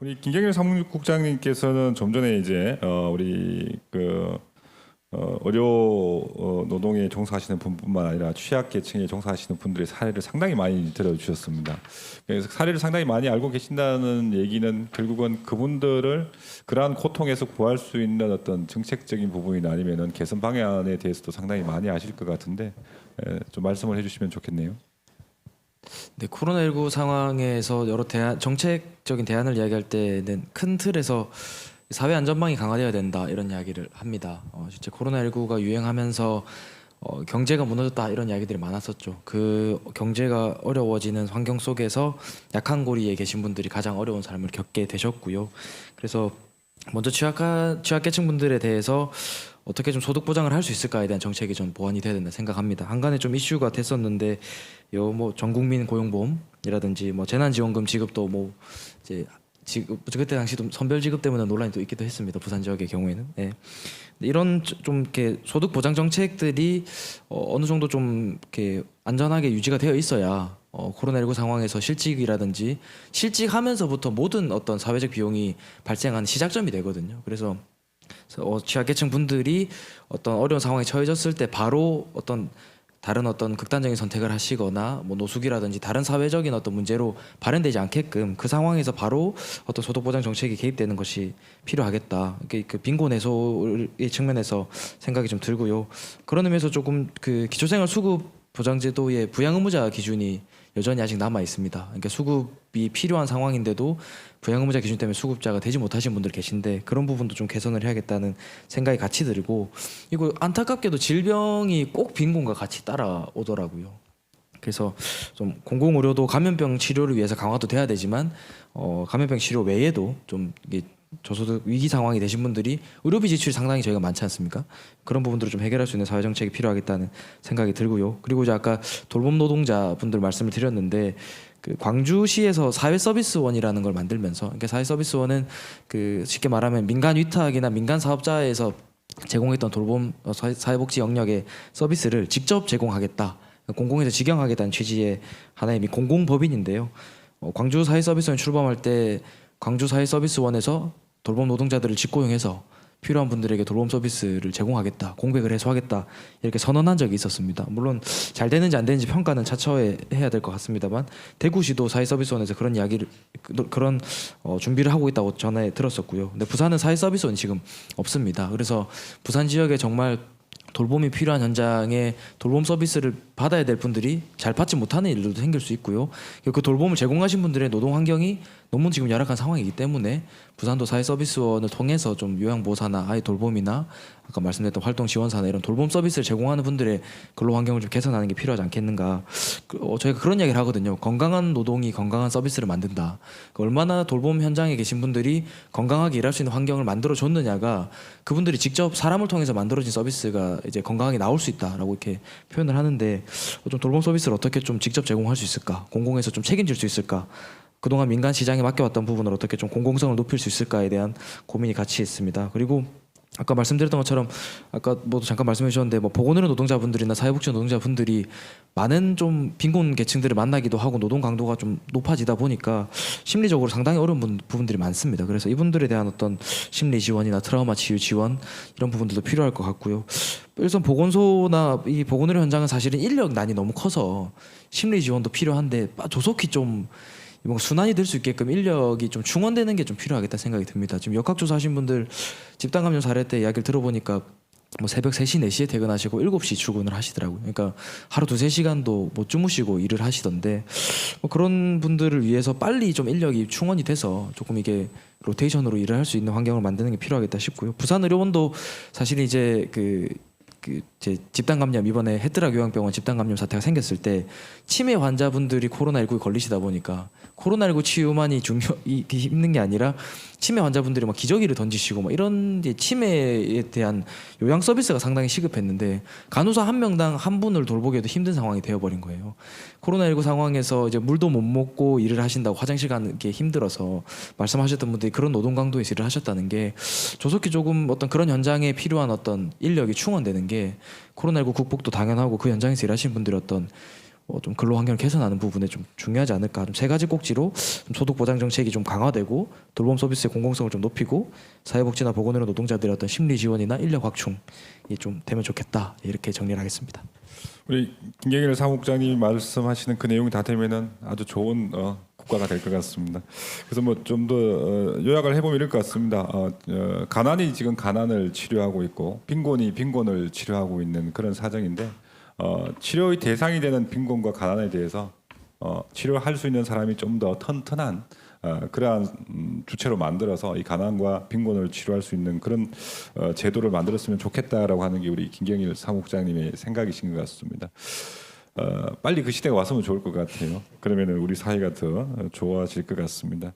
우리 김경일 사무국장님께서는 좀 전에 이제 우리 의료 노동에 종사하시는 분뿐만 아니라 취약계층에 종사하시는 분들의 사례를 상당히 많이 들어주셨습니다. 그래서 사례를 상당히 많이 알고 계신다는 얘기는 결국은 그분들을 그러한 고통에서 구할 수 있는 어떤 정책적인 부분이나 아니면은 개선 방안에 대해서도 상당히 많이 아실 것 같은데 좀 말씀을 해주시면 좋겠네요. 네, 코로나19 상황에서 여러 정책적인 대안을 이야기할 때는 큰 틀에서 사회 안전망이 강화되어야 된다 이런 이야기를 합니다. 실제 코로나19가 유행하면서 경제가 무너졌다 이런 이야기들이 많았었죠. 그 경제가 어려워지는 환경 속에서 약한 고리에 계신 분들이 가장 어려운 삶을 겪게 되셨고요. 그래서 먼저 취약계층 분들에 대해서 어떻게 좀 소득 보장을 할 수 있을까에 대한 정책이 전 보완이 돼야 된다 생각합니다. 한간에 좀 이슈가 됐었는데 뭐 전국민 고용보험이라든지 뭐 재난지원금 지급도 뭐 이제 지급 그때 당시도 선별 지급 때문에 논란이 또 있기도 했습니다. 부산 지역의 경우에는. 네. 이런 좀 이렇게 소득 보장 정책들이 어느 정도 좀 이렇게 안전하게 유지가 되어 있어야 코로나19 상황에서 실직이라든지 실직하면서부터 모든 어떤 사회적 비용이 발생하는 시작점이 되거든요. 그래서 취약계층 분들이 어떤 어려운 상황에 처해졌을 때 바로 다른 어떤 극단적인 선택을 하시거나 뭐 노숙이라든지 다른 사회적인 어떤 문제로 발현되지 않게끔 그 상황에서 바로 어떤 소득보장 정책이 개입되는 것이 필요하겠다. 그 빈곤 해소의 측면에서 생각이 좀 들고요. 그런 의미에서 조금 그 기초생활 수급 보장제도의 부양의무자 기준이 여전히 아직 남아 있습니다. 그러니까 수급이 필요한 상황인데도 부양의무자 기준 때문에 수급자가 되지 못하신 분들 계신데 그런 부분도 좀 개선을 해야겠다는 생각이 같이 들고, 이거 안타깝게도 질병이 꼭 빈곤과 같이 따라오더라고요. 그래서 좀 공공의료도 감염병 치료를 위해서 강화도 돼야 되지만 감염병 치료 외에도 좀 이게 저소득 위기 상황이 되신 분들이 의료비 지출이 상당히 저희가 많지 않습니까? 그런 부분들을 좀 해결할 수 있는 사회 정책이 필요하겠다는 생각이 들고요. 그리고 이제 아까 돌봄 노동자분들 말씀을 드렸는데 그 광주시에서 사회서비스원이라는 걸 만들면서, 그러니까 사회서비스원은 그 쉽게 말하면 민간 위탁이나 민간 사업자에서 제공했던 돌봄 사회복지 영역의 서비스를 직접 제공하겠다, 공공에서 직영하겠다는 취지의 하나의 공공법인인데요. 광주 사회서비스원 출범할 때 광주 사회서비스원에서 돌봄 노동자들을 직고용해서 필요한 분들에게 돌봄 서비스를 제공하겠다, 공백을 해소하겠다 이렇게 선언한 적이 있었습니다. 물론 잘 되는지 안 되는지 평가는 차차해야 될 것 같습니다만 대구시도 사회서비스원에서 그런 준비를 하고 있다고 전에 들었었고요. 근데 부산은 사회서비스원이 지금 없습니다. 그래서 부산 지역에 정말 돌봄이 필요한 현장에 돌봄 서비스를 받아야 될 분들이 잘 받지 못하는 일들도 생길 수 있고요. 그 돌봄을 제공하신 분들의 노동 환경이 너무 지금 열악한 상황이기 때문에 부산도 사회서비스원을 통해서 좀 요양보호사나 아이 돌봄이나 아까 말씀드렸던 활동지원사나 이런 돌봄 서비스를 제공하는 분들의 근로 환경을 좀 개선하는 게 필요하지 않겠는가. 저희가 그런 이야기를 하거든요. 건강한 노동이 건강한 서비스를 만든다. 얼마나 돌봄 현장에 계신 분들이 건강하게 일할 수 있는 환경을 만들어 줬느냐가 그분들이 직접 사람을 통해서 만들어진 서비스가 이제 건강하게 나올 수 있다라고 이렇게 표현을 하는데, 좀 돌봄 서비스를 어떻게 좀 직접 제공할 수 있을까, 공공에서 좀 책임질 수 있을까, 그동안 민간 시장에 맡겨왔던 부분을 어떻게 좀 공공성을 높일 수 있을까에 대한 고민이 같이 있습니다. 그리고 아까 말씀드렸던 것처럼 아까 뭐 잠깐 말씀해 주셨는데 뭐 보건의료 노동자분들이나 사회복지 노동자분들이 많은 좀 빈곤 계층들을 만나기도 하고 노동 강도가 좀 높아지다 보니까 심리적으로 상당히 어려운 부분들이 많습니다. 그래서 이분들에 대한 어떤 심리 지원이나 트라우마 치유 지원 이런 부분들도 필요할 것 같고요. 일선 보건소나 이 보건의료 현장은 사실은 인력난이 너무 커서 심리 지원도 필요한데 조속히 좀 뭔가 순환이 될 수 있게끔 인력이 좀 충원되는 게 좀 필요하겠다 생각이 듭니다. 지금 역학조사하신 분들 집단 감염 사례 때 이야기를 들어보니까 뭐 새벽 3시, 4시에 퇴근하시고 7시 출근을 하시더라고요. 그러니까 하루 2~3시간도 못 주무시고 일을 하시던데, 뭐 그런 분들을 위해서 빨리 좀 인력이 충원이 돼서 조금 이게 로테이션으로 일을 할 수 있는 환경을 만드는 게 필요하겠다 싶고요. 부산의료원도 사실 이제 제 집단 감염, 이번에 헤트락 요양병원 집단 감염 사태가 생겼을 때 치매 환자분들이 코로나19에 걸리시다 보니까 코로나19 치유만이 힘든 게 아니라 치매 환자분들이 막 기저귀를 던지시고 막 이런 치매에 대한 요양 서비스가 상당히 시급했는데 간호사 한 명당 한 분을 돌보기에도 힘든 상황이 되어버린 거예요. 코로나19 상황에서 이제 물도 못 먹고 일을 하신다고 화장실 가는 게 힘들어서 말씀하셨던 분들이 그런 노동 강도에서 일을 하셨다는 게 조속히 조금 어떤 그런 현장에 필요한 어떤 인력이 충원되는 게 코로나19 극복도 당연하고 그 현장에서 일하시는 분들의 어떤 좀 근로 환경을 개선하는 부분에 좀 중요하지 않을까. 좀 세 가지 꼭지로 좀 소득 보장 정책이 좀 강화되고 돌봄 서비스의 공공성을 좀 높이고 사회복지나 보건의료 노동자들의 어떤 심리 지원이나 인력 확충이 좀 되면 좋겠다. 이렇게 정리를 하겠습니다. 우리 김경일 사무국장님이 말씀하시는 그 내용이 다 되면은 아주 좋은 국가가 될 것 같습니다. 그래서 뭐 좀 더 요약을 해보면 이럴 것 같습니다. 가난이 지금 가난을 치료하고 있고 빈곤이 빈곤을 치료하고 있는 그런 사정인데 치료의 대상이 되는 빈곤과 가난에 대해서 치료할 수 있는 사람이 좀 더 튼튼한 그러한 주체로 만들어서 이 가난과 빈곤을 치료할 수 있는 그런 제도를 만들었으면 좋겠다라고 하는 게 우리 김경일 사무국장님의 생각이신 것 같습니다. 빨리 그 시대가 왔으면 좋을 것 같아요. 그러면 우리 사회가 더 좋아질 것 같습니다.